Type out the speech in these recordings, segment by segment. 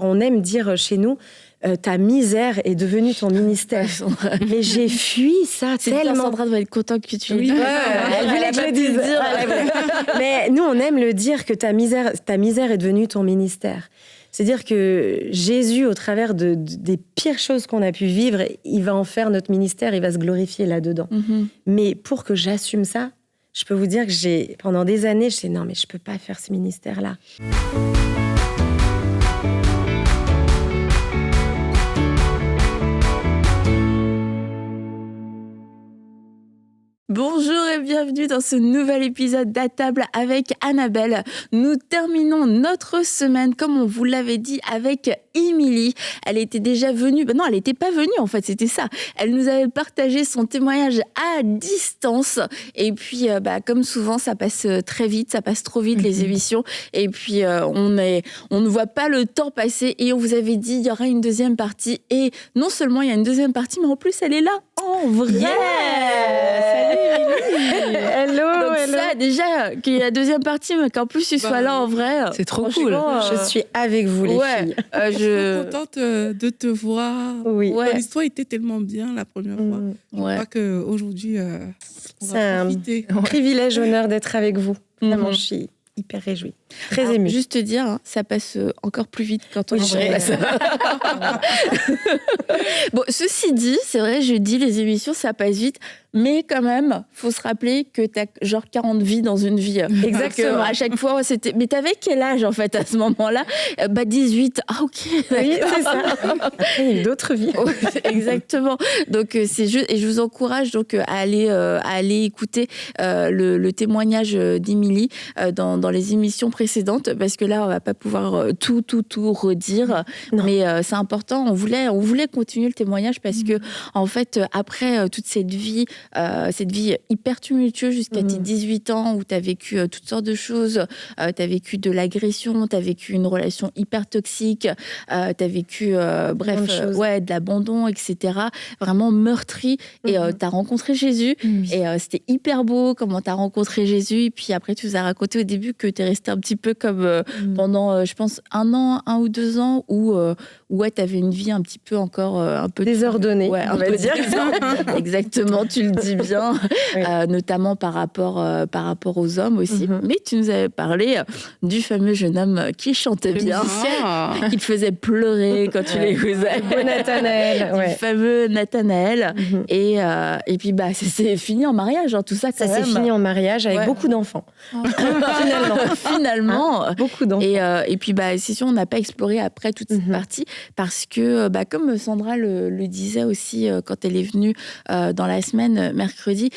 On aime dire chez nous, ta misère est devenue ton ministère. Mais j'ai fui ça tellement. Sandra doit être contente que tu le Oui, dises. elle voulait que je le dise. Mais nous, on aime le dire que ta misère est devenue ton ministère. C'est-à-dire que Jésus, au travers des pires choses qu'on a pu vivre, il va en faire notre ministère, il va se glorifier là-dedans. Mm-hmm. Mais pour que j'assume ça, je peux vous dire que pendant des années, je dis non, mais je peux pas faire ce ministère-là. Bonjour et bienvenue dans ce nouvel épisode d'À table avec Annabelle. Nous terminons notre semaine, comme on vous l'avait dit, avec Émilie. Elle était déjà venue, non, elle n'était pas venue en fait, c'était ça. Elle nous avait partagé son témoignage à distance. Et puis, comme souvent, ça passe très vite, ça passe trop vite les émissions. Et puis, on ne voit pas le temps passer. Et on vous avait dit, il y aura une deuxième partie. Et non seulement il y a une deuxième partie, mais en plus, elle est là en vrai. Yeah. Salut Hello, donc ça, déjà, qu'il y ait la deuxième partie, mais qu'en plus, tu sois là en vrai. C'est trop cool. Je suis avec vous, les filles. Je suis contente de te voir. Oui. L'histoire était tellement bien la première fois. Je crois qu'aujourd'hui, on va profiter. C'est un privilège, honneur d'être avec vous. Vraiment, je suis hyper réjouie. Très émue. Juste te dire, ça passe encore plus vite quand on est en vrai. Bon, ceci dit, c'est vrai, je dis les émissions, ça passe vite. Mais quand même, faut se rappeler que t'as genre 40 vies dans une vie. Exactement. À chaque fois, c'était... Mais t'avais quel âge, en fait, à ce moment-là ? 18. Ah, ok. Oui, c'est ça. Après, il y a eu d'autres vies. Exactement. Donc, c'est juste... Et je vous encourage donc à aller écouter le témoignage d'Émilie dans les émissions précédentes, parce que là, on va pas pouvoir tout redire. Non. Mais c'est important. On voulait continuer le témoignage parce que, en fait, après toute cette vie hyper tumultueuse jusqu'à tes 18 ans où tu as vécu toutes sortes de choses, tu as vécu de l'agression, tu as vécu une relation hyper toxique, tu as vécu de l'abandon, etc. Vraiment meurtri. Et tu as rencontré Jésus et c'était hyper beau comment tu as rencontré Jésus. Et puis après, tu nous as raconté au début que tu es resté un petit peu comme pendant, je pense, 1 ou 2 ans où tu avais une vie un petit peu encore un peu désordonnée, on va dire. Exactement, tu le dis bien, oui. Notamment par rapport aux hommes aussi. Mais tu nous avais parlé du fameux jeune homme qui chantait bien, qui te faisait pleurer quand tu l'écoutais. Le Nathanaël. Du fameux Nathanaël. Et puis, ça s'est fini en mariage, tout ça. Ça s'est fini en mariage avec beaucoup d'enfants. Finalement. Beaucoup d'enfants. Et puis, c'est sûr, on n'a pas exploré après toute cette partie parce que, comme Sandra le disait aussi quand elle est venue dans la semaine, mercredi,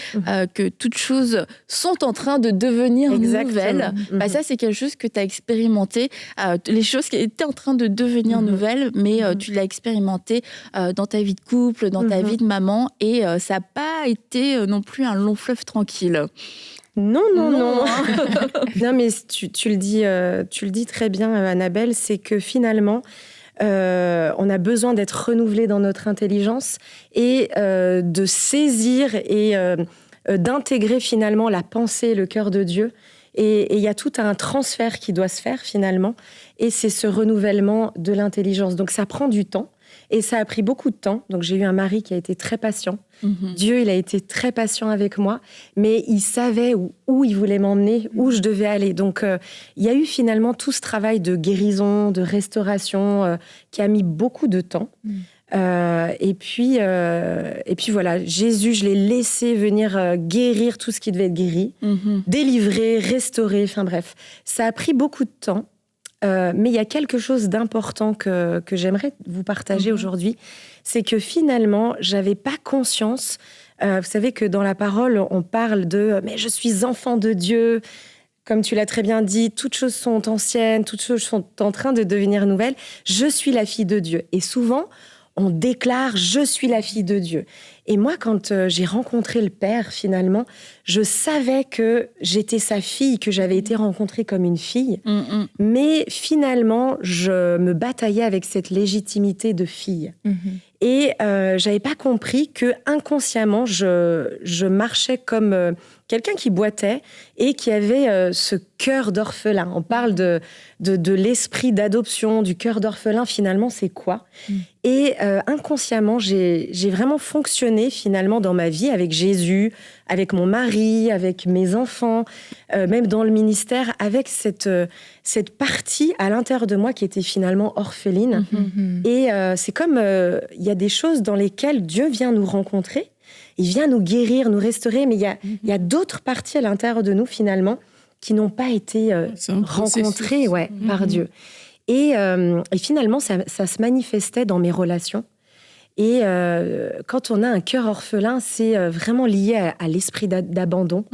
que toutes choses sont en train de devenir nouvelles. Ça, c'est quelque chose que tu as expérimenté. Les choses qui étaient en train de devenir nouvelles, mais tu l'as expérimenté dans ta vie de couple, dans ta vie de maman, et ça n'a pas été non plus un long fleuve tranquille. Non. Non, mais tu le dis très bien, Annabelle, c'est que finalement, on a besoin d'être renouvelé dans notre intelligence et de saisir et d'intégrer finalement la pensée, le cœur de Dieu. Et il y a tout un transfert qui doit se faire finalement. Et c'est ce renouvellement de l'intelligence. Donc ça prend du temps. Et ça a pris beaucoup de temps. Donc j'ai eu un mari qui a été très patient. Dieu, il a été très patient avec moi. Mais il savait où il voulait m'emmener, où je devais aller. Donc il y a eu finalement tout ce travail de guérison, de restauration qui a mis beaucoup de temps. Et puis voilà, Jésus, je l'ai laissé venir guérir tout ce qui devait être guéri, délivrer, restaurer, enfin bref. Ça a pris beaucoup de temps, mais il y a quelque chose d'important que j'aimerais vous partager aujourd'hui, c'est que finalement, j'avais pas conscience, vous savez que dans la parole, on parle de « mais je suis enfant de Dieu », comme tu l'as très bien dit, toutes choses sont anciennes, toutes choses sont en train de devenir nouvelles, je suis la fille de Dieu. Et souvent, on déclare « je suis la fille de Dieu ». Et moi, quand j'ai rencontré le père, finalement, je savais que j'étais sa fille, que j'avais été rencontrée comme une fille. Mais finalement, je me bataillais avec cette légitimité de fille. Et j'avais pas compris que inconsciemment, je marchais comme quelqu'un qui boitait et qui avait ce cœur d'orphelin. On parle de l'esprit d'adoption, du cœur d'orphelin. Finalement, c'est quoi ? Et inconsciemment, j'ai vraiment fonctionné finalement dans ma vie avec Jésus, avec mon mari, avec mes enfants, même dans le ministère, avec cette partie à l'intérieur de moi qui était finalement orpheline. Et c'est comme il y a des choses dans lesquelles Dieu vient nous rencontrer, il vient nous guérir, nous restaurer, mais il y a d'autres parties à l'intérieur de nous finalement qui n'ont pas été rencontrées par Dieu. Et finalement, ça se manifestait dans mes relations. Et quand on a un cœur orphelin, c'est vraiment lié à l'esprit d'abandon,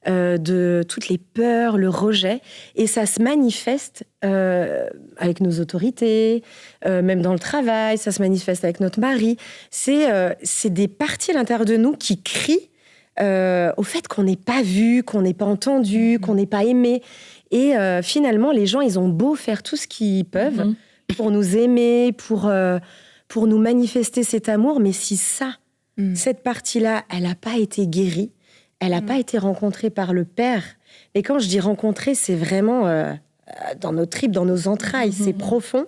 de toutes les peurs, le rejet. Et ça se manifeste avec nos autorités, même dans le travail, ça se manifeste avec notre mari. C'est des parties à l'intérieur de nous qui crient au fait qu'on n'est pas vu, qu'on n'est pas entendu, qu'on n'est pas aimé. Et finalement, les gens, ils ont beau faire tout ce qu'ils peuvent pour nous aimer, pour nous manifester cet amour, mais si cette partie-là, elle n'a pas été guérie, elle n'a pas été rencontrée par le Père. Et quand je dis rencontrée, c'est vraiment dans nos tripes, dans nos entrailles, c'est profond.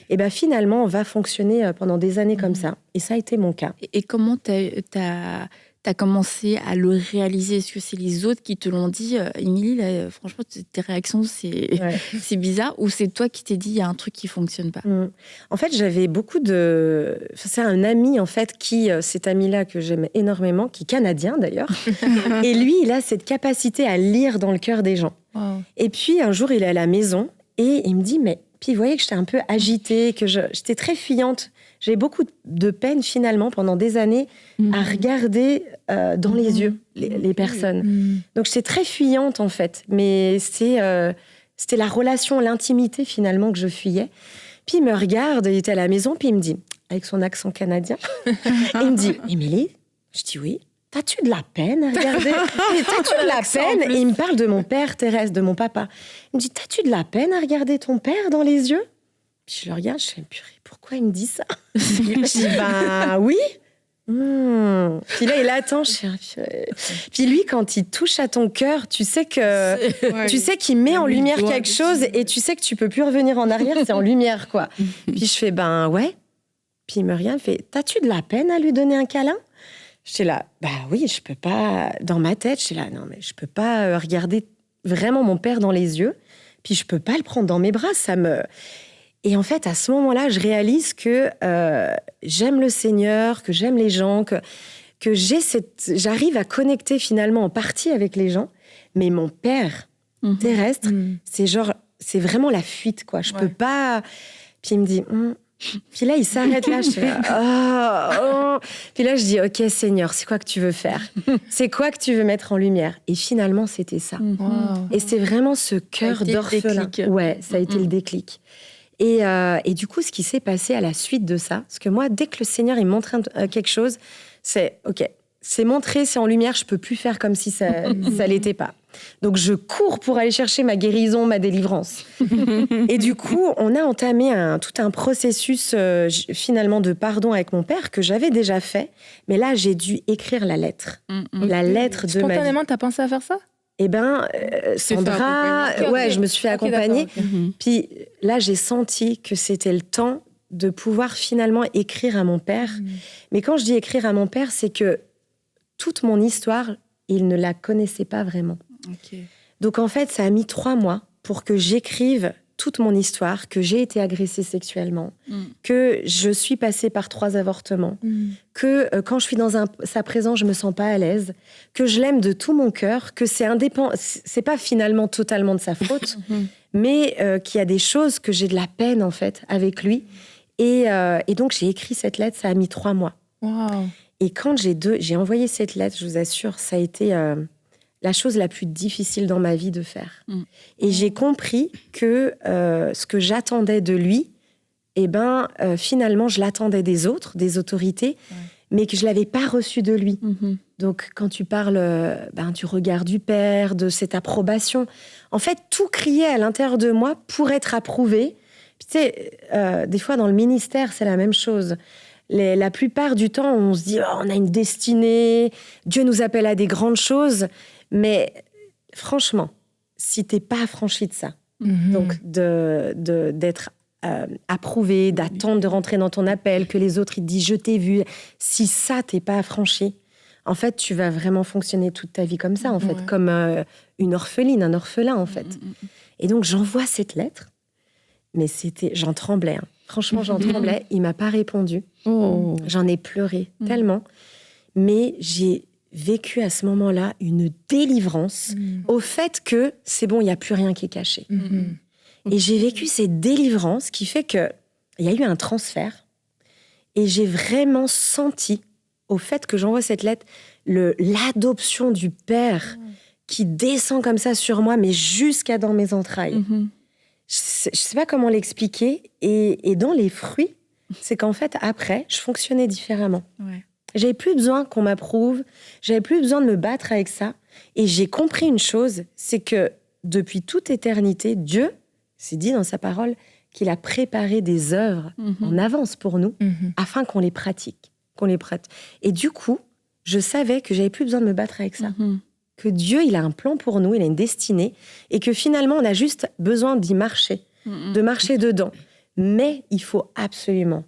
Et bien finalement, on va fonctionner pendant des années comme ça. Et ça a été mon cas. Et comment t'as commencé à le réaliser? Est-ce que c'est les autres qui te l'ont dit? Émilie, là, franchement, tes réactions, c'est bizarre. Ou c'est toi qui t'es dit, il y a un truc qui ne fonctionne pas? En fait, j'avais beaucoup de... C'est un ami, en fait, cet ami-là que j'aime énormément, qui est canadien, d'ailleurs. Et lui, il a cette capacité à lire dans le cœur des gens. Wow. Et puis, un jour, il est à la maison et il me dit, mais... Puis, il voyait que j'étais un peu agitée, que j'étais très fuyante. J'ai beaucoup de peine, finalement, pendant des années, à regarder dans les yeux les personnes. Donc, j'étais très fuyante, en fait. Mais c'était la relation, l'intimité, finalement, que je fuyais. Puis, il me regarde, il était à la maison, puis il me dit, avec son accent canadien, il me dit, Émilie? Je dis oui. T'as-tu de la peine à regarder? T'as-tu de la peine? Et il me parle de mon père, Thérèse, de mon papa. Il me dit, t'as-tu de la peine à regarder ton père dans les yeux? Puis je le regarde, je fais, purée, pourquoi il me dit ça? Je dis, ben oui. Puis là, il attend. Puis lui, quand il touche à ton cœur, tu sais qu'il met en lumière quelque chose et tu sais que tu peux plus revenir en arrière, c'est en lumière, quoi. Puis je fais, ben ouais. Puis il me regarde, il fait, t'as-tu de la peine à lui donner un câlin? J'étais là, bah oui, je peux pas... Dans ma tête, j'étais là, non, mais je peux pas regarder vraiment mon père dans les yeux, puis je peux pas le prendre dans mes bras, ça me... Et en fait, à ce moment-là, je réalise que j'aime le Seigneur, que j'aime les gens, que j'arrive à connecter finalement en partie avec les gens, mais mon père terrestre, c'est vraiment la fuite, quoi. Je peux pas... Puis il me dit... Puis là, il s'arrête là, je suis là, Puis là, je dis, ok, Seigneur, c'est quoi que tu veux faire? C'est quoi que tu veux mettre en lumière? Et finalement, c'était ça. Et c'est vraiment ce cœur d'orphelin. Ouais, ça a été le déclic. Et du coup, ce qui s'est passé à la suite de ça, parce que moi, dès que le Seigneur, il montre quelque chose, c'est, ok, c'est montré, c'est en lumière, je peux plus faire comme si ça l'était pas. Donc, je cours pour aller chercher ma guérison, ma délivrance. Et du coup, on a entamé tout un processus, finalement, de pardon avec mon père, que j'avais déjà fait. Mais là, j'ai dû écrire la lettre. La lettre de ma vie. Spontanément, t'as pensé à faire ça? Eh bien, Sandra, je me suis fait accompagner. Puis là, j'ai senti que c'était le temps de pouvoir finalement écrire à mon père. Mais quand je dis écrire à mon père, c'est que toute mon histoire, il ne la connaissait pas vraiment. Okay. Donc en fait, ça a mis 3 mois pour que j'écrive toute mon histoire, que j'ai été agressée sexuellement, que je suis passée par 3 avortements, que quand je suis dans sa présence, je me sens pas à l'aise, que je l'aime de tout mon cœur, que c'est indépendant, c'est pas finalement totalement de sa faute, mais qu'il y a des choses que j'ai de la peine en fait avec lui. Et donc j'ai écrit cette lettre, ça a mis 3 mois. Wow. Et quand j'ai envoyé cette lettre, je vous assure, ça a été la chose la plus difficile dans ma vie de faire. Et j'ai compris que ce que j'attendais de lui, finalement, je l'attendais des autres, des autorités, mais que je l'avais pas reçu de lui. Donc, quand tu parles du regard du Père, de cette approbation, en fait, tout criait à l'intérieur de moi pour être approuvé. Puis, tu sais, des fois, dans le ministère, c'est la même chose. La plupart du temps, on se dit on a une destinée, Dieu nous appelle à des grandes choses, mais franchement, si t'es pas affranchi de ça, donc d'être approuvé, d'attendre de rentrer dans ton appel, que les autres ils te disent je t'ai vu, si ça t'es pas affranchi, en fait tu vas vraiment fonctionner toute ta vie comme ça, en fait, comme une orpheline, un orphelin en fait. Et donc j'envoie cette lettre, mais j'en tremblais. Franchement, j'en tremblais. Il m'a pas répondu. J'en ai pleuré tellement. Mais j'ai vécu à ce moment-là une délivrance au fait que c'est bon, il n'y a plus rien qui est caché. Et j'ai vécu cette délivrance qui fait qu'il y a eu un transfert. Et j'ai vraiment senti, au fait que j'envoie cette lettre, l'adoption du Père qui descend comme ça sur moi, mais jusqu'à dans mes entrailles. Je ne sais pas comment l'expliquer. Et dans les fruits, c'est qu'en fait, après, je fonctionnais différemment. J'avais plus besoin qu'on m'approuve. J'avais plus besoin de me battre avec ça. Et j'ai compris une chose, c'est que depuis toute éternité, Dieu s'est dit dans sa parole qu'il a préparé des œuvres en avance pour nous afin qu'on les pratique, Et du coup, je savais que j'avais plus besoin de me battre avec ça. Que Dieu, il a un plan pour nous, il a une destinée, et que finalement, on a juste besoin d'y marcher, de marcher dedans. Mais il faut absolument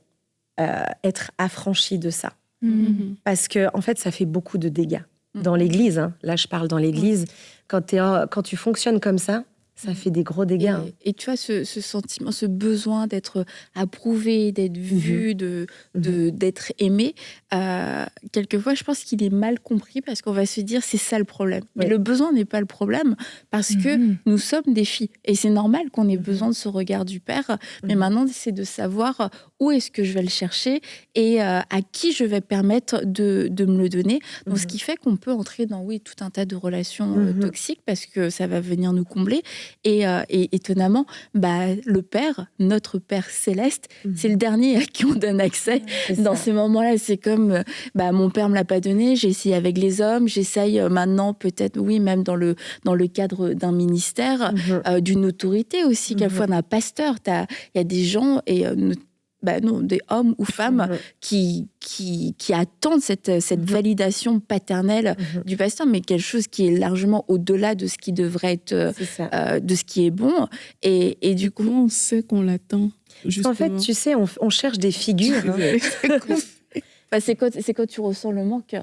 être affranchi de ça. Parce que, en fait, ça fait beaucoup de dégâts. Dans l'Église, là, je parle dans l'Église, quand tu fonctionnes comme ça fait des gros dégâts. Et tu vois, ce sentiment, ce besoin d'être approuvé, d'être vu, d'être aimé, quelquefois, je pense qu'il est mal compris parce qu'on va se dire, c'est ça le problème. Mais le besoin n'est pas le problème parce que nous sommes des filles. Et c'est normal qu'on ait besoin de ce regard du Père. Mais maintenant, c'est de savoir où est-ce que je vais le chercher et à qui je vais permettre de me le donner. Donc, ce qui fait qu'on peut entrer dans, tout un tas de relations toxiques parce que ça va venir nous combler. Et étonnamment, le Père, notre Père céleste, c'est le dernier à qui on donne accès. Dans ces moments-là, c'est comme mon Père me l'a pas donné, j'ai essayé avec les hommes, j'essaye maintenant peut-être, même dans le cadre d'un ministère, d'une autorité aussi, quelquefois d'un pasteur. Il y a des gens des hommes ou femmes qui attendent cette validation paternelle du pasteur, mais quelque chose qui est largement au-delà de ce qui devrait être, de ce qui est bon. Et du coup, comment on sait qu'on l'attend justement? En fait, tu sais, on cherche des figures. C'est quand tu ressens le manque.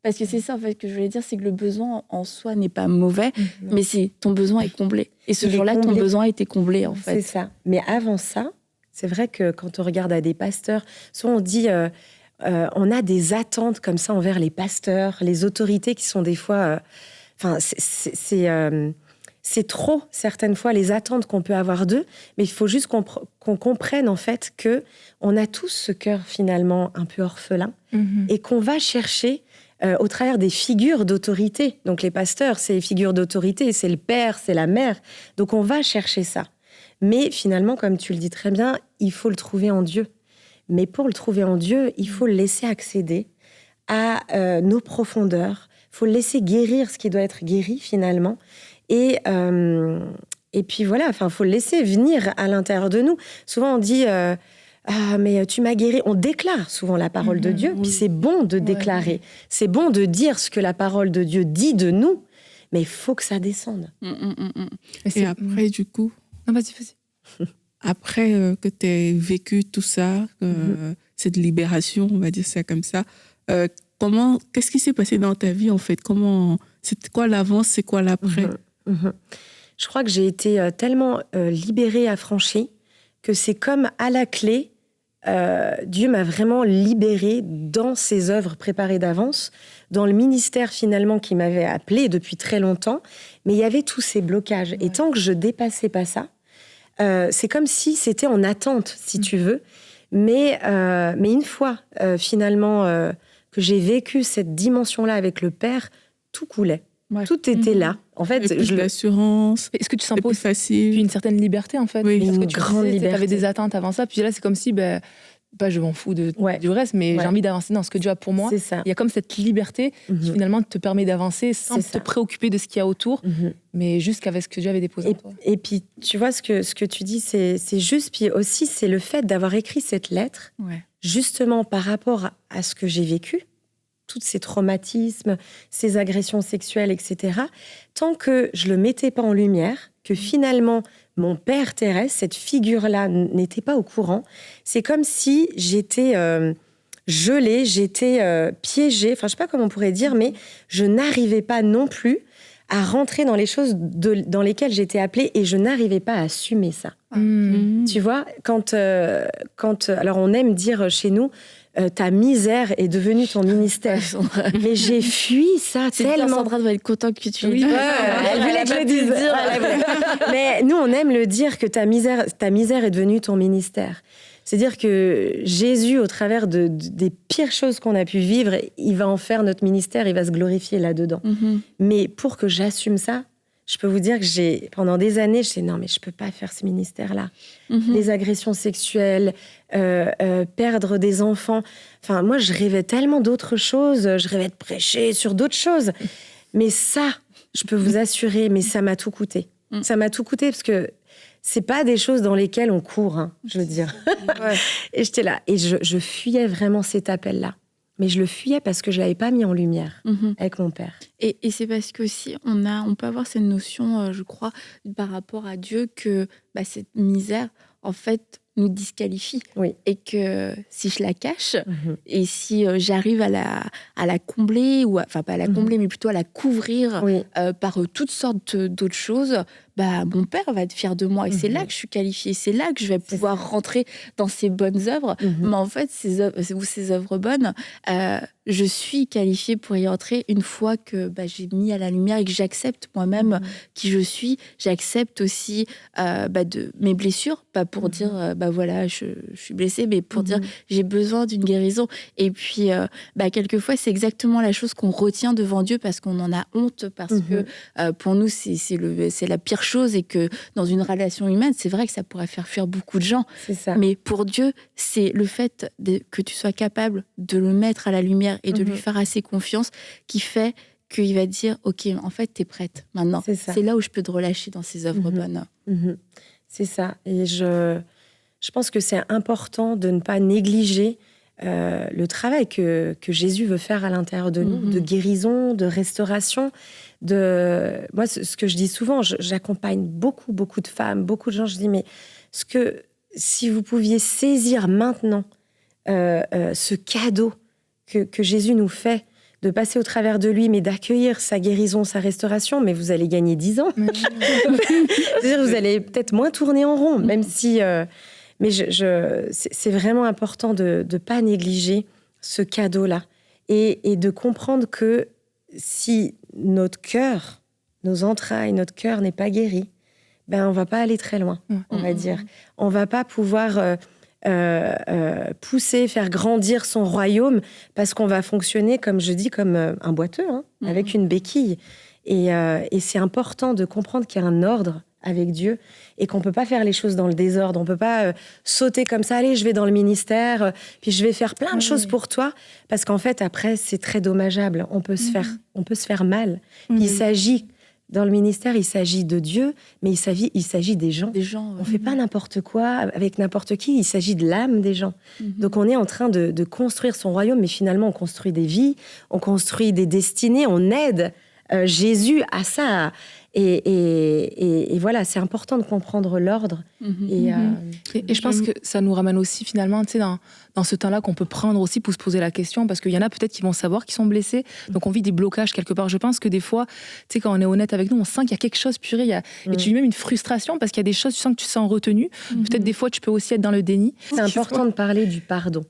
Parce que c'est ça, en fait, que je voulais dire, c'est que le besoin en soi n'est pas mauvais, mais ton besoin est comblé. Et ce jour-là, ton besoin a été comblé, en fait. C'est ça. Mais avant ça, c'est vrai que quand on regarde à des pasteurs, souvent on dit, on a des attentes comme ça envers les pasteurs, les autorités qui sont des fois... c'est trop, certaines fois, les attentes qu'on peut avoir d'eux. Mais il faut juste qu'on comprenne, en fait, qu'on a tous ce cœur, finalement, un peu orphelin, et qu'on va chercher au travers des figures d'autorité. Donc les pasteurs, c'est les figures d'autorité, c'est le père, c'est la mère. Donc on va chercher ça. Mais finalement, comme tu le dis très bien, il faut le trouver en Dieu. Mais pour le trouver en Dieu, il faut le laisser accéder à nos profondeurs. Il faut le laisser guérir ce qui doit être guéri, finalement. Et puis voilà, il faut le laisser venir à l'intérieur de nous. Souvent, on dit mais tu m'as guéri. On déclare souvent la parole de Dieu. Puis c'est bon de déclarer. C'est bon de dire ce que la parole de Dieu dit de nous. Mais il faut que ça descende. Et après, du coup... Non, vas-y. Après que tu aies vécu tout ça, cette libération, on va dire ça comme ça, qu'est-ce qui s'est passé dans ta vie, en fait? C'est quoi l'avant, c'est quoi l'après? Je crois que j'ai été tellement libérée, affranchie, que c'est comme à la clé, Dieu m'a vraiment libérée dans ses œuvres préparées d'avance, dans le ministère finalement qui m'avait appelée depuis très longtemps, mais il y avait tous ces blocages. Et tant que je dépassais pas ça, c'est comme si c'était en attente, si tu veux. Mais une fois, finalement, que j'ai vécu cette dimension-là avec le Père, tout coulait. Tout était là. En fait, l'assurance. Est-ce que tu sens pas plus facile, une certaine liberté, en fait? Oui, parce une que tu grande liberté. Tu avais des attentes avant ça, puis là, c'est comme si pas je m'en fous du reste, mais Ouais. j'ai envie d'avancer dans ce que Dieu a pour moi. C'est ça. Il y a comme cette liberté qui finalement te permet d'avancer sans C'est te ça. préoccuper de ce qu'il y a autour, mais juste qu'avec ce que Dieu avait déposé en toi. Et puis, tu vois, ce que tu dis, c'est juste. Puis aussi, c'est le fait d'avoir écrit cette lettre, Ouais. justement par rapport à ce que j'ai vécu, tous ces traumatismes, ces agressions sexuelles, etc. Tant que je le mettais pas en lumière, que finalement, mon père Thérèse, cette figure-là, n'était pas au courant, c'est comme si j'étais gelée, j'étais piégée, enfin, je sais pas comment on pourrait dire, mais je n'arrivais pas non plus à rentrer dans les choses dans lesquelles j'étais appelée et je n'arrivais pas à assumer ça. Tu vois, quand alors on aime dire chez nous, ta misère est devenue ton ministère. Mais j'ai fui ça C'est bien, tellement. Sandra doit être contente que tu le Oui, dises. elle voulait que je le dise. Mais nous, on aime le dire que ta misère est devenue ton ministère. C'est-à-dire que Jésus, au travers des pires choses qu'on a pu vivre, il va en faire notre ministère, il va se glorifier là-dedans. Mais pour que j'assume ça, je peux vous dire que pendant des années, je disais non, mais je peux pas faire ce ministère-là. Les agressions sexuelles, perdre des enfants. Enfin, moi, je rêvais tellement d'autres choses. Je rêvais de prêcher sur d'autres choses. Mais ça, je peux vous assurer, mais ça m'a tout coûté. Ça m'a tout coûté parce que c'est pas des choses dans lesquelles on court, hein, je veux dire. Et j'étais là. Et je fuyais vraiment cet appel-là. Mais je le fuyais parce que je l'avais pas mis en lumière avec mon père. Et c'est parce qu'aussi, on peut avoir cette notion, je crois, par rapport à Dieu, que cette misère, en fait, nous disqualifie. Oui. Et que si je la cache, et si j'arrive à la combler, ou enfin pas à la combler, mais plutôt à la couvrir par toutes sortes d'autres choses, mon père va être fier de moi. Et c'est là que je suis qualifiée. C'est là que je vais pouvoir rentrer dans ces bonnes œuvres. Mais en fait, ces œuvres bonnes, je suis qualifiée pour y entrer une fois que j'ai mis à la lumière et que j'accepte moi-même qui je suis. J'accepte aussi de mes blessures, pas pour dire voilà, je suis blessée, mais pour dire j'ai besoin d'une guérison. Et puis, quelquefois, c'est exactement la chose qu'on retient devant Dieu parce qu'on en a honte, parce que pour nous, c'est la pire chose, et que dans une relation humaine, c'est vrai que ça pourrait faire fuir beaucoup de gens. C'est ça. Mais pour Dieu, c'est le fait que tu sois capable de le mettre à la lumière et de lui faire assez confiance qui fait qu'il va dire ok, en fait, t'es prête maintenant. C'est là où je peux te relâcher dans ces œuvres bonnes. C'est ça. Et je pense que c'est important de ne pas négliger le travail que Jésus veut faire à l'intérieur de nous, de guérison, de restauration. Moi, ce que je dis souvent, j'accompagne beaucoup de femmes, beaucoup de gens. Je dis, mais si vous pouviez saisir maintenant ce cadeau que Jésus nous fait, de passer au travers de lui, mais d'accueillir sa guérison, sa restauration, mais vous allez gagner 10 ans. C'est-à-dire, vous allez peut-être moins tourner en rond, même si... mais c'est vraiment important de ne pas négliger ce cadeau-là et de comprendre que si notre cœur, nos entrailles, notre cœur n'est pas guéri, on ne va pas aller très loin, on va dire. On ne va pas pouvoir pousser, faire grandir son royaume parce qu'on va fonctionner, comme je dis, comme un boiteux, avec une béquille. Et c'est important de comprendre qu'il y a un ordre avec Dieu et qu'on peut pas faire les choses dans le désordre. On peut pas sauter comme ça, allez, je vais dans le ministère, puis je vais faire plein de choses pour toi, parce qu'en fait, après, c'est très dommageable. On peut se faire mal. Il s'agit, dans le ministère, il s'agit de Dieu, mais il s'agit des gens. On fait pas n'importe quoi avec n'importe qui, il s'agit de l'âme des gens. Donc on est en train de construire son royaume, mais finalement, on construit des vies, on construit des destinées, on aide Jésus à ça. Et voilà, c'est important de comprendre l'ordre. Et je pense que ça nous ramène aussi finalement, tu sais, dans ce temps-là qu'on peut prendre aussi pour se poser la question, parce qu'il y en a peut-être qui vont savoir qu'ils sont blessés, donc on vit des blocages quelque part. Je pense que des fois, tu sais, quand on est honnête avec nous, on sent qu'il y a quelque chose, purée, et tu vis même une frustration parce qu'il y a des choses, tu sens que tu sens retenu. Peut-être des fois, tu peux aussi être dans le déni. C'est important de parler du pardon.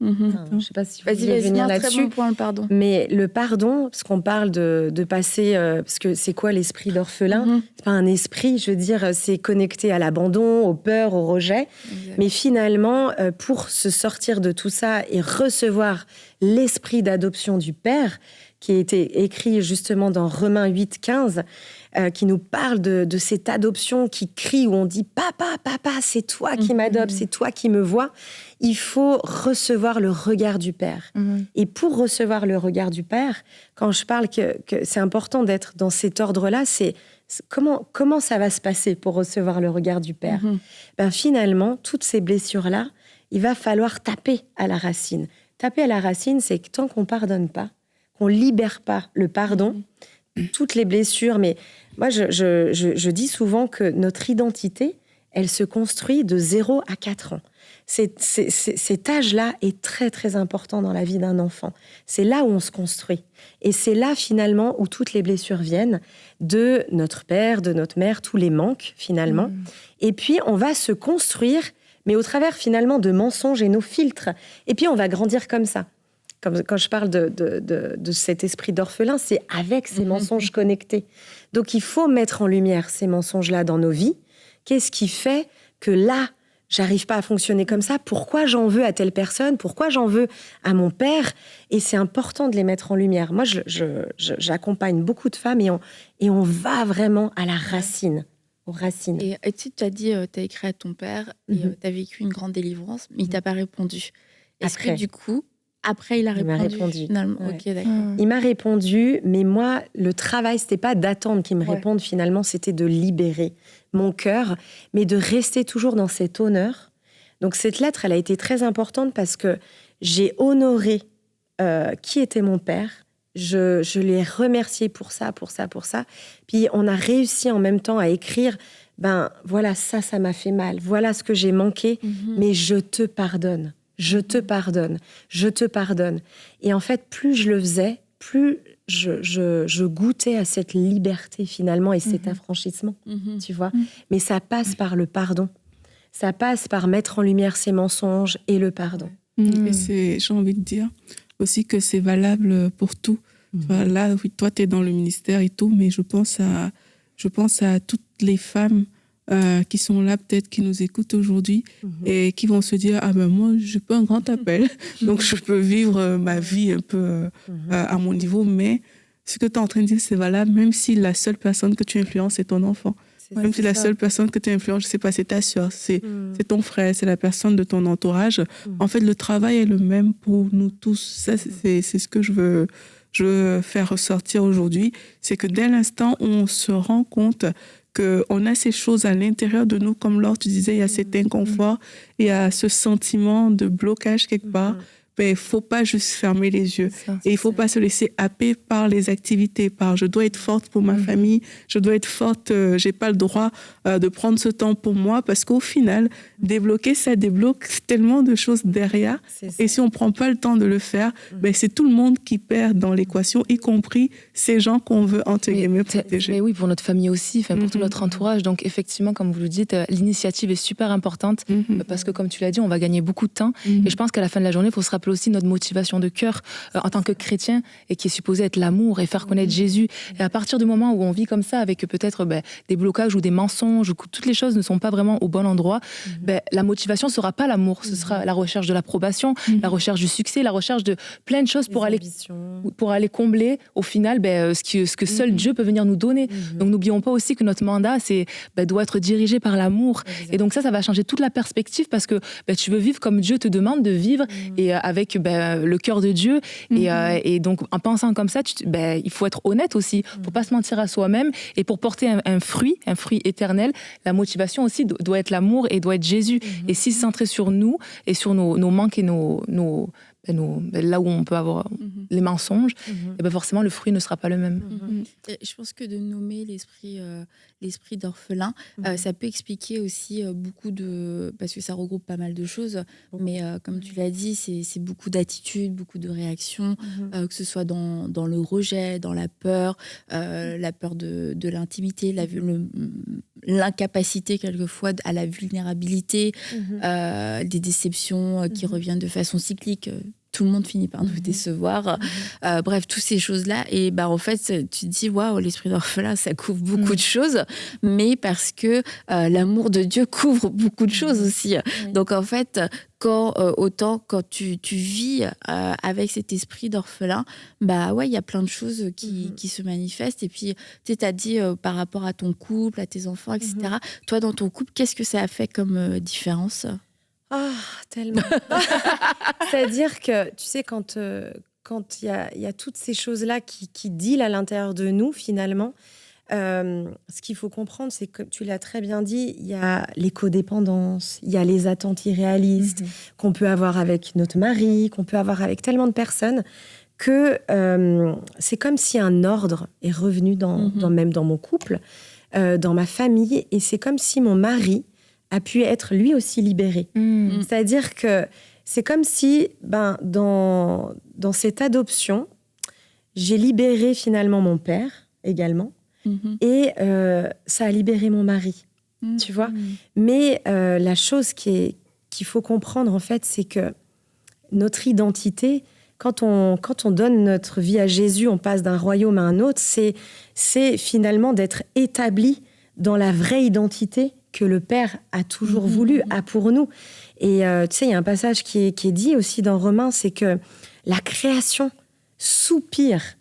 Enfin, je ne sais pas si vous voulez venir là-dessus. Très bon point, le pardon. Mais le pardon, parce qu'on parle de passer... parce que c'est quoi l'esprit d'orphelin ? C'est pas un esprit, je veux dire, c'est connecté à l'abandon, aux peurs, au rejet. Exact. Mais finalement, pour se sortir de tout ça et recevoir l'esprit d'adoption du Père, qui a été écrit justement dans Romains 8, 15, qui nous parle de cette adoption qui crie, où on dit « Papa, papa, c'est toi qui m'adoptes, c'est toi qui me vois », il faut recevoir le regard du Père. Et pour recevoir le regard du Père, quand je parle que c'est important d'être dans cet ordre-là, c'est comment ça va se passer pour recevoir le regard du Père? Finalement, toutes ces blessures-là, il va falloir taper à la racine. Taper à la racine, c'est que tant qu'on ne pardonne pas, qu'on ne libère pas le pardon, toutes les blessures, mais moi, je dis souvent que notre identité, elle se construit de 0 à 4 ans. Cet âge-là est très, très important dans la vie d'un enfant. C'est là où on se construit. Et c'est là, finalement, où toutes les blessures viennent de notre père, de notre mère, tous les manques, finalement. Et puis, on va se construire, mais au travers, finalement, de mensonges et nos filtres. Et puis, on va grandir comme ça. Comme quand je parle de cet esprit d'orphelin, c'est avec ces mensonges connectés. Donc, il faut mettre en lumière ces mensonges-là dans nos vies. Qu'est-ce qui fait que là, j'arrive pas à fonctionner comme ça? Pourquoi j'en veux à telle personne? Pourquoi j'en veux à mon père? Et c'est important de les mettre en lumière. Moi, j'accompagne beaucoup de femmes et on va vraiment à la racine, aux racines. Et tu as dit, tu as écrit à ton père, et tu as vécu une grande délivrance, mais il t'a pas répondu. Est-ce que du coup, après, il m'a répondu finalement. Ouais. Ok, d'accord. Il m'a répondu, mais moi, le travail, c'était pas d'attendre qu'il me réponde. Finalement, c'était de libérer mon cœur, mais de rester toujours dans cet honneur. Donc, cette lettre, elle a été très importante parce que j'ai honoré qui était mon père. Je l'ai remercié pour ça. Puis, on a réussi en même temps à écrire, voilà, ça m'a fait mal. Voilà ce que j'ai manqué, mais je te pardonne. Je te pardonne. Et en fait, plus je le faisais, plus je goûtais à cette liberté finalement et cet affranchissement, tu vois. Mais ça passe par le pardon. Ça passe par mettre en lumière ces mensonges et le pardon. Et j'ai envie de dire aussi que c'est valable pour tout. Là, oui, toi, tu es dans le ministère et tout, mais je pense à toutes les femmes qui sont là, peut-être, qui nous écoutent aujourd'hui et qui vont se dire, moi, j'ai pas un grand appel, donc je peux vivre ma vie un peu à mon niveau, mais ce que tu es en train de dire, c'est valable, même si la seule personne que tu influences, c'est ton enfant. Même si la seule personne que tu influences, je sais pas, c'est ta sœur, c'est ton frère, c'est la personne de ton entourage. En fait, le travail est le même pour nous tous. Ça, c'est ce que je veux faire ressortir aujourd'hui. C'est que dès l'instant où on se rend compte qu'on a ces choses à l'intérieur de nous, comme Laure, tu disais, il y a cet inconfort, il y a ce sentiment de blocage quelque part. Il ne faut pas juste fermer les yeux. Et il ne faut pas se laisser happer par les activités, par je dois être forte pour ma famille, je dois être forte, je n'ai pas le droit de prendre ce temps pour moi, parce qu'au final, débloquer, ça débloque tellement de choses derrière. Et si on ne prend pas le temps de le faire, c'est tout le monde qui perd dans l'équation, y compris ces gens qu'on veut entre guillemets protéger. Mais oui, pour notre famille aussi, pour tout notre entourage. Donc effectivement, comme vous le dites, l'initiative est super importante, parce que comme tu l'as dit, on va gagner beaucoup de temps. Et je pense qu'à la fin de la journée, il faut se rappeler aussi notre motivation de cœur en tant que chrétien, et qui est supposé être l'amour et faire connaître Jésus. Et à partir du moment où on vit comme ça, avec peut-être des blocages ou des mensonges, ou que toutes les choses ne sont pas vraiment au bon endroit, la motivation ne sera pas l'amour, ce sera la recherche de l'approbation, la recherche du succès, la recherche de plein de choses pour aller combler au final ce que seul Dieu peut venir nous donner. Donc n'oublions pas aussi que notre mandat doit être dirigé par l'amour. Et donc ça va changer toute la perspective, parce que tu veux vivre comme Dieu te demande de vivre, et avec le cœur de Dieu. Et donc en pensant comme ça, il faut être honnête aussi, pour pas se mentir à soi-même, et pour porter un fruit éternel. La motivation aussi doit être l'amour et doit être Jésus. Et si se centrer sur nous et sur nos manques et là où on peut avoir les mensonges, et forcément le fruit ne sera pas le même. Je pense que de nommer l'esprit d'orphelin, ça peut expliquer aussi beaucoup parce que ça regroupe pas mal de choses, mais comme tu l'as dit, c'est beaucoup d'attitudes, beaucoup de réactions, que ce soit dans le rejet, dans la peur de l'intimité, l'incapacité quelquefois à la vulnérabilité, des déceptions qui reviennent de façon cyclique. tout le monde finit par nous décevoir. Bref, toutes ces choses-là. Et en fait, tu te dis, waouh, l'esprit d'orphelin, ça couvre beaucoup de choses, mais parce que l'amour de Dieu couvre beaucoup de choses aussi. Donc, en fait, quand tu vis avec cet esprit d'orphelin, il y a plein de choses qui se manifestent. Et puis, tu as dit par rapport à ton couple, à tes enfants, etc. Toi, dans ton couple, qu'est-ce que ça a fait comme différence ? Ah, tellement. C'est-à-dire que, tu sais, quand il y a toutes ces choses-là qui dealent à l'intérieur de nous, finalement, ce qu'il faut comprendre, c'est que tu l'as très bien dit, il y a les codépendances, il y a les attentes irréalistes qu'on peut avoir avec notre mari, qu'on peut avoir avec tellement de personnes, que c'est comme si un ordre est revenu même dans mon couple, dans ma famille, et c'est comme si mon mari a pu être lui aussi libéré. C'est-à-dire que c'est comme si, dans cette adoption, j'ai libéré finalement mon père également, et ça a libéré mon mari, tu vois. Mais la chose qu'il faut comprendre, en fait, c'est que notre identité, quand on donne notre vie à Jésus, on passe d'un royaume à un autre, c'est finalement d'être établi dans la vraie identité que le Père a toujours voulu, a pour nous. Et tu sais, il y a un passage qui est dit aussi dans Romains, c'est que la création soupire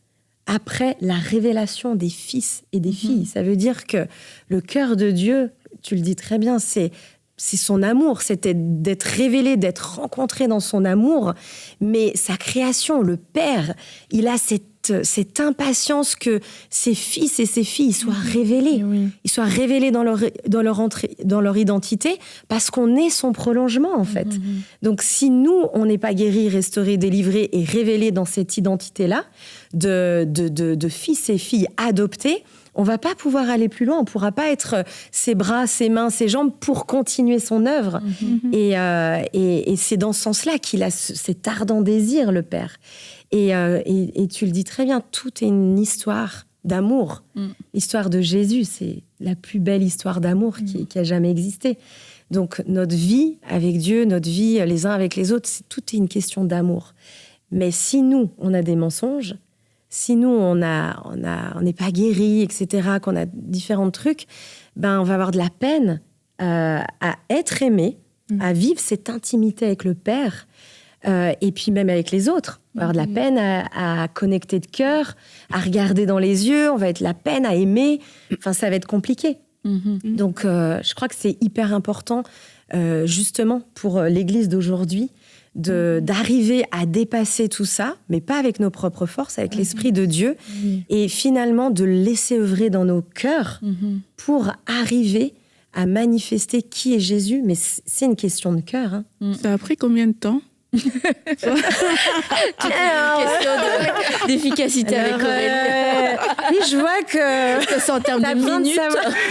après la révélation des fils et des filles. Ça veut dire que le cœur de Dieu, tu le dis très bien, c'est son amour, c'était d'être révélé, d'être rencontré dans son amour. Mais sa création, le Père, il a cette impatience que ses fils et ses filles soient révélés. Ils soient révélés dans leur identité, parce qu'on est son prolongement, en fait. Donc, si nous, on n'est pas guéris, restaurés, délivrés et révélés dans cette identité-là, de fils et filles adoptés, on va pas pouvoir aller plus loin. On pourra pas être ses bras, ses mains, ses jambes pour continuer son œuvre. Et c'est dans ce sens-là qu'il a cet ardent désir, le Père. Et tu le dis très bien, tout est une histoire d'amour. L'histoire de Jésus, c'est la plus belle histoire d'amour qui a jamais existé. Donc notre vie avec Dieu, notre vie les uns avec les autres, tout est une question d'amour. Mais si nous, on a des mensonges, si nous, on n'est pas guéris, etc., qu'on a différents trucs, on va avoir de la peine à être aimé, à vivre cette intimité avec le Père, et puis même avec les autres. On va avoir de la peine à connecter de cœur, à regarder dans les yeux, on va être de la peine à aimer. Enfin, ça va être compliqué. Donc, je crois que c'est hyper important, justement, pour l'Église d'aujourd'hui, d'arriver à dépasser tout ça, mais pas avec nos propres forces, avec l'Esprit de Dieu, et finalement de le laisser œuvrer dans nos cœurs pour arriver à manifester qui est Jésus. Mais c'est une question de cœur. Ça a pris combien de temps? Question d'efficacité avec Aurélie. Oui, je vois que c'est en termes de minutes,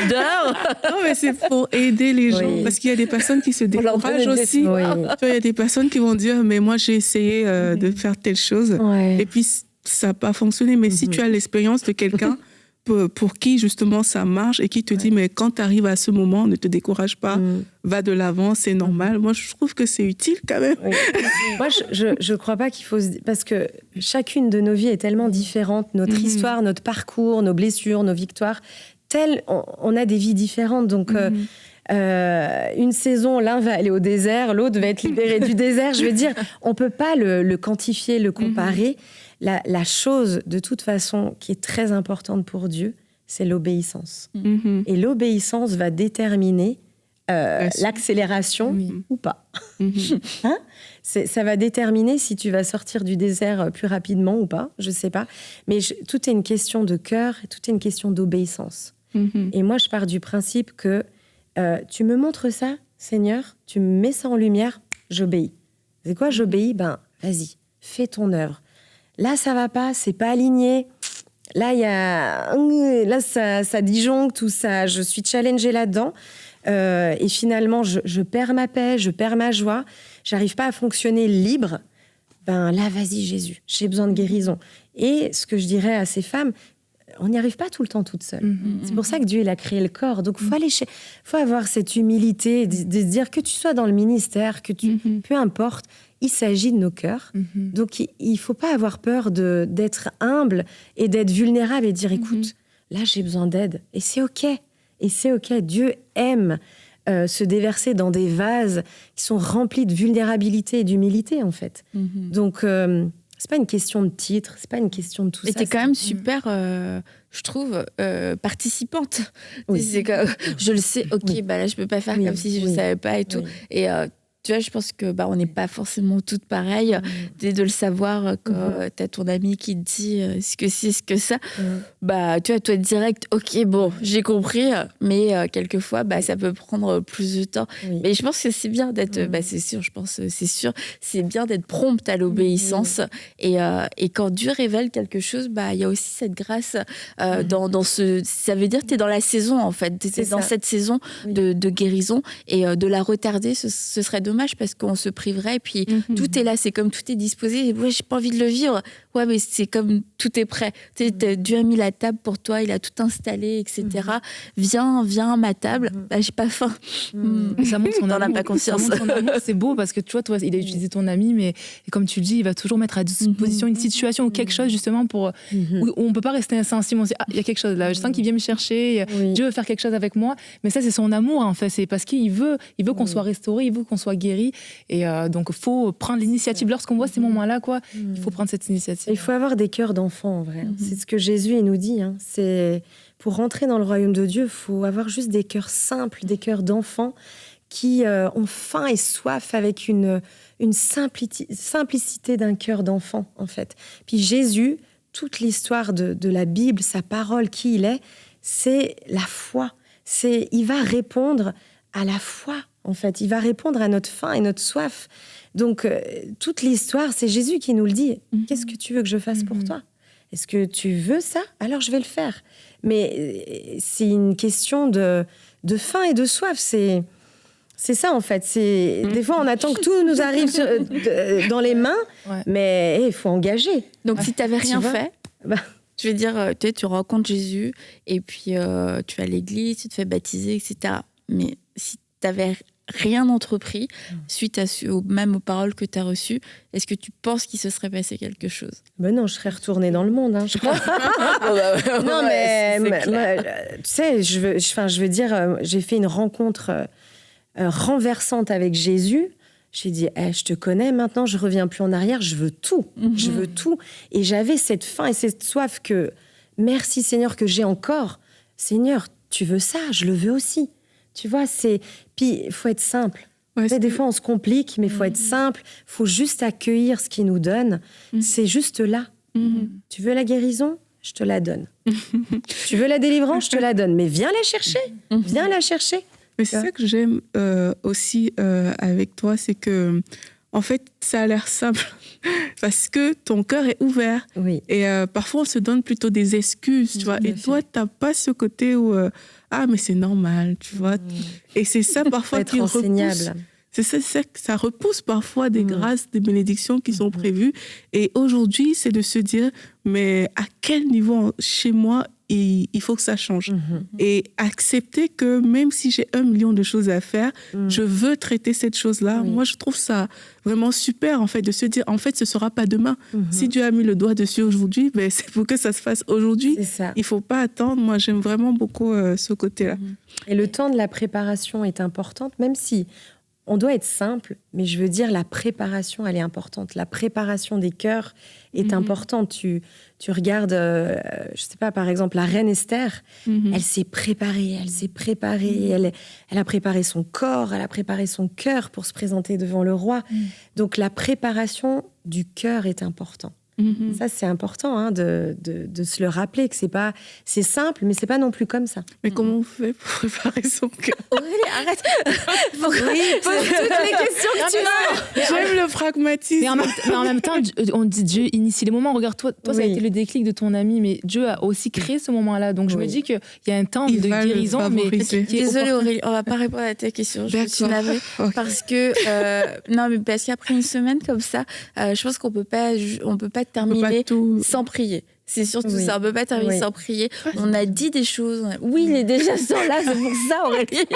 d'heures. Non, mais c'est pour aider les gens, parce qu'il y a des personnes qui se découragent aussi. Tu vois, il y a des personnes qui vont dire, mais moi j'ai essayé de faire telle chose, et puis ça n'a pas fonctionné. Mais si tu as l'expérience de quelqu'un pour qui justement ça marche et qui te dit, mais quand tu arrives à ce moment, ne te décourage pas, va de l'avant, c'est normal. Moi, je trouve que c'est utile quand même. Moi, je crois pas qu'il faut parce que chacune de nos vies est tellement différente, notre histoire, notre parcours, nos blessures, nos victoires, on a des vies différentes. Donc, une saison, l'un va aller au désert, l'autre va être libéré du désert. Je veux dire, on peut pas le quantifier, le comparer. La chose, de toute façon, qui est très importante pour Dieu, c'est l'obéissance. Et l'obéissance va déterminer l'accélération ou pas. Ça va déterminer si tu vas sortir du désert plus rapidement ou pas, je sais pas. Mais tout est une question de cœur, et tout est une question d'obéissance. Et moi, je pars du principe que tu me montres ça, Seigneur, tu me mets ça en lumière, j'obéis. C'est quoi, j'obéis? Vas-y, fais ton œuvre. Là, ça va pas, c'est pas aligné. Là, ça disjoncte ou ça, je suis challengée là-dedans. Et finalement, je perds ma paix, je perds ma joie. J'arrive pas à fonctionner libre. Là, vas-y, Jésus, j'ai besoin de guérison. Et ce que je dirais à ces femmes, on n'y arrive pas tout le temps toute seule. C'est pour ça que Dieu, il a créé le corps. Donc, faut avoir cette humilité de se dire que tu sois dans le ministère, peu importe, il s'agit de nos cœurs. Donc, il ne faut pas avoir peur d'être humble et d'être vulnérable et dire, écoute, là, j'ai besoin d'aide. Et c'est OK. Et c'est OK. Dieu aime se déverser dans des vases qui sont remplis de vulnérabilité et d'humilité, en fait. Donc, c'est pas une question de titre, c'est pas une question de tout ça. Mais t'es quand même super, je trouve, participante. Oui. C'est comme, je le sais, OK, bah là, je peux pas faire comme si je le savais pas et tout. Et tu vois, je pense que on n'est pas forcément toutes pareilles. Dès de le savoir, quand t'as ton ami qui te dit ce que c'est, ce que ça, bah, tu vois, toi, direct, OK, bon, j'ai compris, mais quelquefois, ça peut prendre plus de temps. Mais je pense que c'est bien d'être, c'est sûr, je pense, c'est sûr, c'est bien d'être prompte à l'obéissance. Et quand Dieu révèle quelque chose, il y a aussi cette grâce dans ce. Ça veut dire que t'es dans la saison, en fait. T'es dans cette saison de guérison. Et de la retarder, ce serait dommage parce qu'on se priverait. Et puis, tout est là, c'est comme tout est disposé. Et, ouais, j'ai pas envie de le vivre. Ouais, mais c'est comme tout est prêt. Dieu a mis la table pour toi, il a tout installé, etc. Viens à ma table. J'ai pas faim. Ça montre son amour. T'en as pas conscience. Ça montre son amour, c'est beau parce que tu vois, toi, il a utilisé ton ami, mais comme tu le dis, il va toujours mettre à disposition une situation ou quelque chose justement pour où on peut pas rester insensible. On se dit, il y a quelque chose là. Je sens qu'il vient me chercher. Dieu veut faire quelque chose avec moi. Mais ça, c'est son amour en fait. C'est parce qu'il veut qu'on soit restauré, il veut qu'on soit guéri. Et donc, il faut prendre l'initiative. Lorsqu'on voit ces moments-là, il faut prendre cette initiative. Il faut avoir des cœurs d'enfants, en vrai. C'est ce que Jésus il nous dit. C'est pour rentrer dans le royaume de Dieu, il faut avoir juste des cœurs simples, des cœurs d'enfants qui ont faim et soif avec une simplicité d'un cœur d'enfant, en fait. Puis Jésus, toute l'histoire de la Bible, sa parole, qui il est, c'est la foi. Il va répondre à la foi, en fait. Il va répondre à notre faim et notre soif. Donc, toute l'histoire, c'est Jésus qui nous le dit. Qu'est-ce que tu veux que je fasse pour toi ? Est-ce que tu veux ça ? Alors, je vais le faire. Mais c'est une question de faim et de soif. C'est ça, en fait. Des fois, on attend que tout nous arrive dans les mains, mais il faut engager. Donc, si tu n'avais rien fait, je veux dire, tu rencontres Jésus, et puis tu vas à l'église, tu te fais baptiser, etc. Mais si tu n'avais rien entrepris suite même aux paroles que tu as reçues, est-ce que tu penses qu'il se serait passé quelque chose ? Ben non, je serais retournée dans le monde, je crois. Non, mais tu sais, je veux dire, j'ai fait une rencontre renversante avec Jésus. J'ai dit, je te connais maintenant, je reviens plus en arrière, je veux tout. Je veux tout. Et j'avais cette faim et cette soif que, merci Seigneur, que j'ai encore. Seigneur, tu veux ça, je le veux aussi. Tu vois, puis il faut être simple. Des fois, on se complique, mais il faut être simple. Il faut juste accueillir ce qu'il nous donne. C'est juste là. Tu veux la guérison ? Je te la donne. Tu veux la délivrance ? Je te la donne. Mais viens la chercher. Viens la chercher. Mais c'est ça que j'aime aussi avec toi, c'est que, en fait, ça a l'air simple parce que ton cœur est ouvert. Oui. Et parfois, on se donne plutôt des excuses, tu vois. Et toi, tu n'as pas ce côté où, mais c'est normal, tu vois. Et c'est ça parfois qui repousse. C'est ça, ça repousse parfois des grâces, des bénédictions qui sont prévues. Et aujourd'hui, c'est de se dire, mais à quel niveau chez moi il faut que ça change. Et accepter que même si j'ai 1 million de choses à faire, je veux traiter cette chose-là. Moi, je trouve ça vraiment super, en fait, de se dire, en fait, ce ne sera pas demain. Si Dieu a mis le doigt dessus aujourd'hui, c'est pour que ça se fasse aujourd'hui. Il ne faut pas attendre. Moi, j'aime vraiment beaucoup ce côté-là. Et le temps de la préparation est important, même si on doit être simple, mais je veux dire, la préparation, elle est importante. La préparation des cœurs est importante. Tu regardes, je sais pas, par exemple, la reine Esther, elle s'est préparée, elle a préparé son corps, elle a préparé son cœur pour se présenter devant le roi. Donc, la préparation du cœur est importante. Ça, c'est important de se le rappeler, que c'est simple, mais c'est pas non plus comme ça. Mais comment on fait pour préparer son cœur ? Aurélie, arrête. Pose toutes les questions que tu veux. J'aime le pragmatisme. Mais en même temps, on dit Dieu initie les moments. Regarde, toi ça a été le déclic de ton ami, mais Dieu a aussi créé ce moment-là. Donc je me dis qu'il y a un temps de guérison. Mais désolée Aurélie, on va pas répondre à ta question. Je suis navrée. Parce que parce qu'après une semaine comme ça, je pense qu'on peut pas terminer sans prier. C'est surtout Oui. ça, on ne peut pas terminer Oui. sans prier. On a dit des choses. Oui, il est déjà là, c'est pour ça, Aurélie.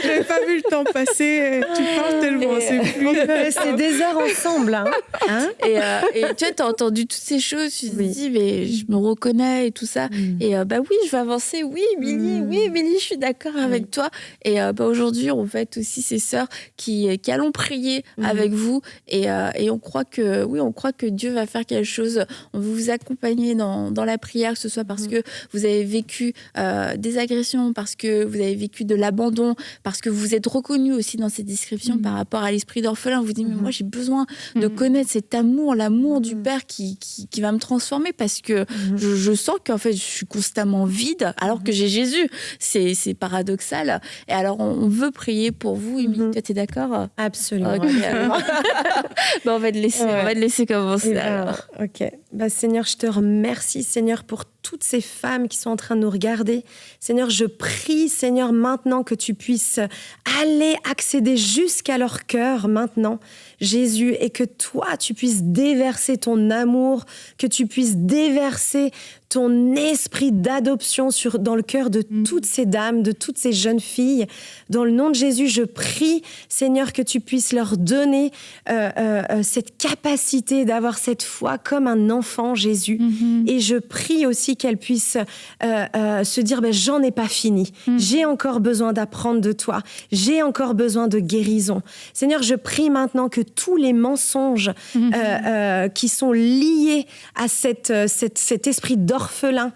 J'avais pas vu le temps passer. Tu parles tellement, Et, c'est On plus. peut rester des heures ensemble. Hein. Et tu vois, t'as entendu toutes ces choses, tu te Oui. dis, mais je me reconnais et tout ça. Et bah oui, je vais avancer. Oui, Émilie, je suis d'accord avec toi. Et bah aujourd'hui, on va être aussi ces sœurs qui allons prier avec vous. Et on croit que Dieu va faire quelque chose. On veut vous accompagner dans la prière, que ce soit parce que vous avez vécu des agressions, parce que vous avez vécu de l'abandon, parce que vous êtes reconnu aussi dans ces descriptions par rapport à l'esprit d'orphelin. Vous dites, mais moi, j'ai besoin de connaître cet amour, l'amour du Père qui va me transformer, parce que je sens qu'en fait, je suis constamment vide alors que j'ai Jésus. C'est paradoxal. Et alors, on veut prier pour vous. Émilie, toi, t'es d'accord? Absolument. Ok. Bah, on va te laisser commencer. Alors. Ok. Bah, Seigneur, je te remercie, Seigneur, pour toutes ces femmes qui sont en train de nous regarder. Seigneur, je prie, Seigneur, maintenant que tu puisses aller accéder jusqu'à leur cœur maintenant, Jésus, et que toi, tu puisses déverser ton amour, que tu puisses déverser ton esprit d'adoption dans le cœur de toutes ces dames, de toutes ces jeunes filles. Dans le nom de Jésus, je prie, Seigneur, que tu puisses leur donner cette capacité d'avoir cette foi comme un enfant, Jésus. Et je prie aussi qu'elles puissent se dire, ben, j'en ai pas fini. J'ai encore besoin d'apprendre de toi. J'ai encore besoin de guérison. Seigneur, je prie maintenant que tous les mensonges qui sont liés à cet esprit d'orphelin,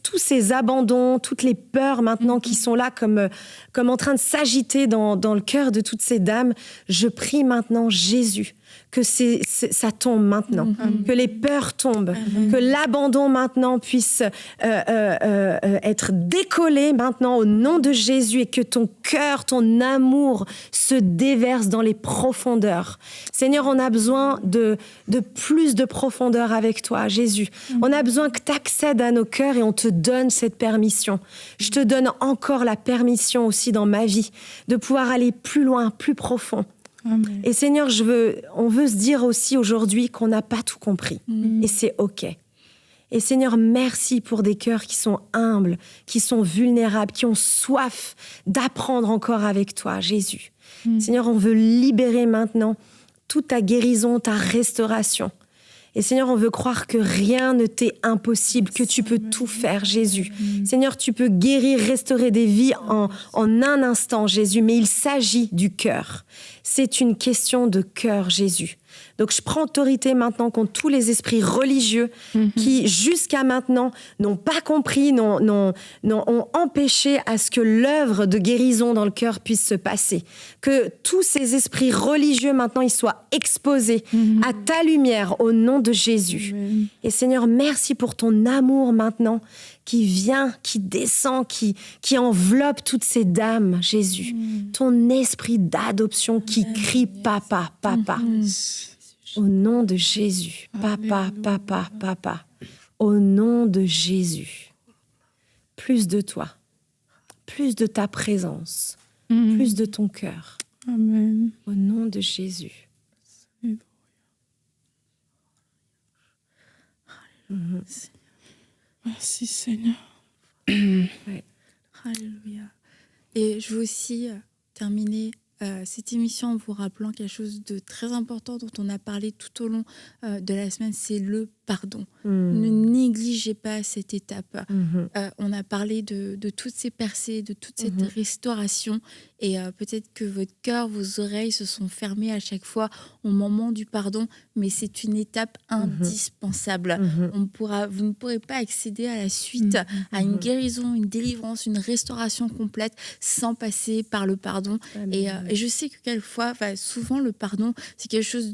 tous ces abandons, toutes les peurs maintenant qui sont là comme en train de s'agiter dans le cœur de toutes ces dames, je prie maintenant, Jésus, que ça tombe maintenant, que les peurs tombent, que l'abandon maintenant puisse être décollé maintenant au nom de Jésus, et que ton cœur, ton amour se déverse dans les profondeurs. Seigneur, on a besoin de plus de profondeur avec toi, Jésus. On a besoin que tu accèdes à nos cœurs, et on te donne cette permission. Je te donne encore la permission aussi dans ma vie de pouvoir aller plus loin, plus profond. Amen. Et Seigneur, on veut se dire aussi aujourd'hui qu'on n'a pas tout compris. Et c'est OK. Et Seigneur, merci pour des cœurs qui sont humbles, qui sont vulnérables, qui ont soif d'apprendre encore avec toi, Jésus. Seigneur, on veut libérer maintenant toute ta guérison, ta restauration. Et Seigneur, on veut croire que rien ne t'est impossible, que tu peux tout faire, Jésus. Seigneur, tu peux guérir, restaurer des vies en un instant, Jésus, mais il s'agit du cœur. C'est une question de cœur, Jésus. Donc, je prends autorité maintenant contre tous les esprits religieux qui, jusqu'à maintenant, n'ont pas compris, ont empêché à ce que l'œuvre de guérison dans le cœur puisse se passer. Que tous ces esprits religieux, maintenant, ils soient exposés à ta lumière au nom de Jésus. Et Seigneur, merci pour ton amour maintenant qui vient, qui descend, qui enveloppe toutes ces dames, Jésus. Ton esprit d'adoption qui crie « Papa, Papa ». Au nom de Jésus. Papa, Papa, Papa. Au nom de Jésus. Plus de toi. Plus de ta présence. Plus de ton cœur. Amen. Au nom de Jésus. Merci Seigneur. Ouais. Alléluia. Et je veux aussi terminer cette émission en vous rappelant quelque chose de très important dont on a parlé tout au long de la semaine, c'est le pardon. Ne négligez pas cette étape. On a parlé de toutes ces percées, de toute cette restauration, et peut-être que votre cœur, vos oreilles se sont fermées à chaque fois au moment du pardon, mais c'est une étape indispensable. Vous ne pourrez pas accéder à la suite, à une guérison, une délivrance, une restauration complète sans passer par le pardon. Et je sais que quelquefois, souvent le pardon, c'est quelque chose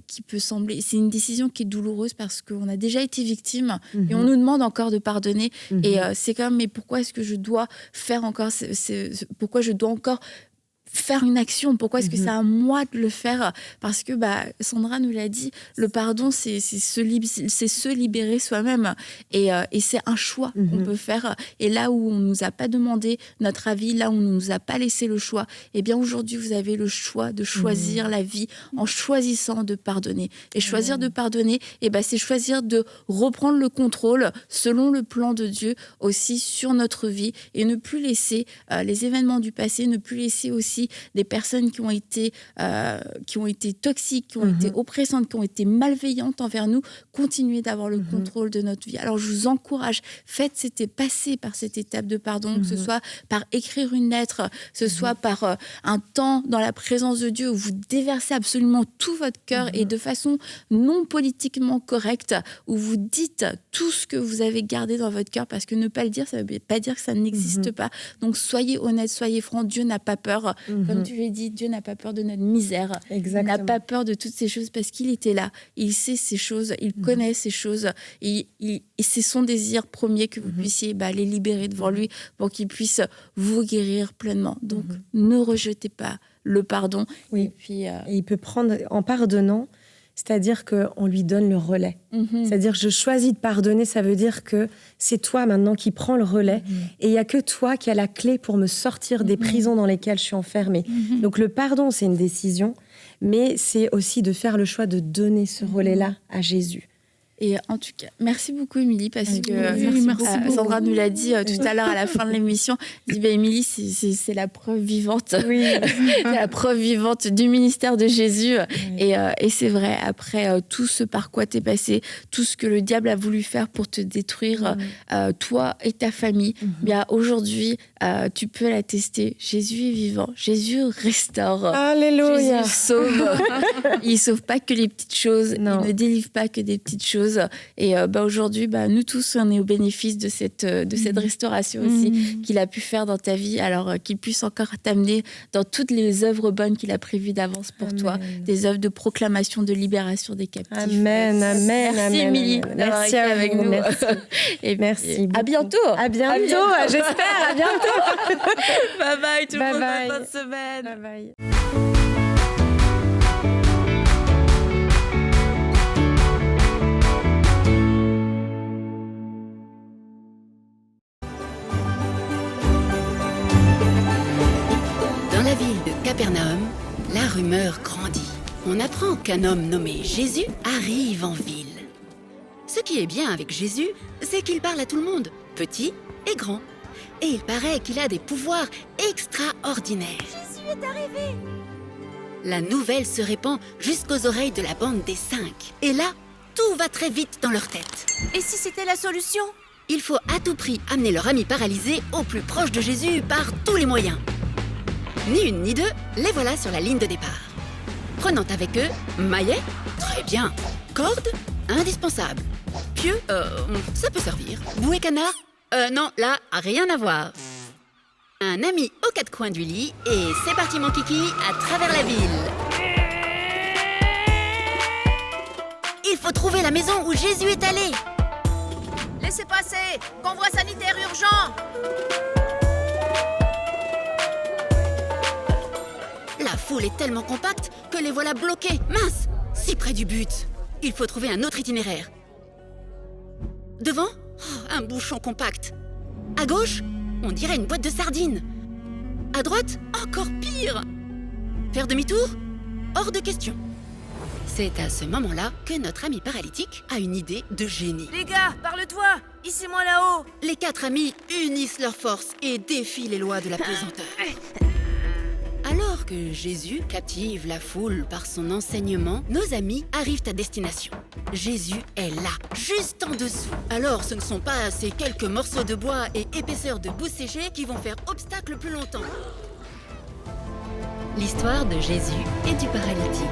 qui peut sembler... C'est une décision qui est douloureuse parce qu'on a déjà été victime et on nous demande encore de pardonner. Et c'est comme, mais pourquoi est-ce que je dois faire encore... pourquoi je dois encore faire une action? Pourquoi est-ce que c'est à moi de le faire? Parce que Sandra nous l'a dit, le pardon, c'est se libérer soi-même. Et c'est un choix qu'on peut faire. Et là où on ne nous a pas demandé notre avis, là où on ne nous a pas laissé le choix, eh bien aujourd'hui, vous avez le choix de choisir la vie en choisissant de pardonner. Et choisir de pardonner, c'est choisir de reprendre le contrôle selon le plan de Dieu aussi sur notre vie et ne plus laisser les événements du passé, ne plus laisser aussi des personnes qui ont été toxiques, qui ont été oppressantes, qui ont été malveillantes envers nous, continuer d'avoir le contrôle de notre vie. Alors je vous encourage, passez par cette étape de pardon, que ce soit par écrire une lettre, que ce soit par un temps dans la présence de Dieu où vous déversez absolument tout votre cœur et de façon non politiquement correcte, où vous dites tout ce que vous avez gardé dans votre cœur, parce que ne pas le dire, ça ne veut pas dire que ça n'existe pas. Donc soyez honnête, soyez franc. Dieu n'a pas peur. Comme tu l'as dit, Dieu n'a pas peur de notre misère. Exactement. Il n'a pas peur de toutes ces choses parce qu'il était là. Il sait ces choses, il connaît ces choses. Et c'est son désir premier que vous puissiez les libérer devant lui pour qu'il puisse vous guérir pleinement. Donc ne rejetez pas le pardon. Oui. Et puis, Et il peut prendre, en pardonnant, c'est-à-dire qu'on lui donne le relais. C'est-à-dire je choisis de pardonner, ça veut dire que c'est toi maintenant qui prends le relais et il n'y a que toi qui as la clé pour me sortir des prisons dans lesquelles je suis enfermée. Donc le pardon, c'est une décision, mais c'est aussi de faire le choix de donner ce relais-là à Jésus. Et en tout cas, merci beaucoup, Émilie, parce que merci Sandra nous l'a dit tout à l'heure à la fin de l'émission. Elle dit Émilie, c'est la preuve vivante. Oui. C'est la preuve vivante du ministère de Jésus. Oui. Et c'est vrai, après tout ce par quoi t'es passé, tout ce que le diable a voulu faire pour te détruire, toi et ta famille, bien aujourd'hui, tu peux l'attester. Jésus est vivant. Jésus restaure. Alléluia. Jésus sauve. Il sauve pas que les petites choses. Non. Il ne délivre pas que des petites choses. Et aujourd'hui, nous tous, on est au bénéfice de cette restauration aussi qu'il a pu faire dans ta vie. Alors qu'il puisse encore t'amener dans toutes les œuvres bonnes qu'il a prévues d'avance pour toi. Des œuvres de proclamation, de libération des captifs. Amen, amen, merci, Émilie, d'avoir été avec nous. Merci. Et merci beaucoup. À bientôt. À bientôt, j'espère. À bientôt. Bye bye tout le monde. Bye. Bonne semaine. Bye bye. Dans la ville de Capernaum, la rumeur grandit. On apprend qu'un homme nommé Jésus arrive en ville. Ce qui est bien avec Jésus, c'est qu'il parle à tout le monde, petit et grand. Et il paraît qu'il a des pouvoirs extraordinaires. Jésus est arrivé! La nouvelle se répand jusqu'aux oreilles de la bande des 5. Et là, tout va très vite dans leur tête. Et si c'était la solution? Il faut à tout prix amener leur ami paralysé au plus proche de Jésus par tous les moyens. Ni une ni deux, les voilà sur la ligne de départ. Prenant avec eux maillet, très bien. Corde, indispensable. Pieu, ça peut servir. Bouée canard, non, là, rien à voir. Un ami aux quatre coins du lit et c'est parti mon kiki à travers la ville. Il faut trouver la maison où Jésus est allé. Laissez passer! Convoi sanitaire urgent! La foule est tellement compacte que les voilà bloqués. Mince! Si près du but. Il faut trouver un autre itinéraire. Devant? Un bouchon compact. À gauche? On dirait une boîte de sardines. À droite? Encore pire! Faire demi-tour? Hors de question. C'est à ce moment-là que notre ami paralytique a une idée de génie. Les gars, parle-toi! Ici moi là-haut! Les 4 amis unissent leurs forces et défient les lois de la pesanteur. Alors que Jésus captive la foule par son enseignement, nos amis arrivent à destination. Jésus est là, juste en dessous. Alors ce ne sont pas ces quelques morceaux de bois et épaisseurs de boue séchée qui vont faire obstacle plus longtemps. L'histoire de Jésus et du paralytique.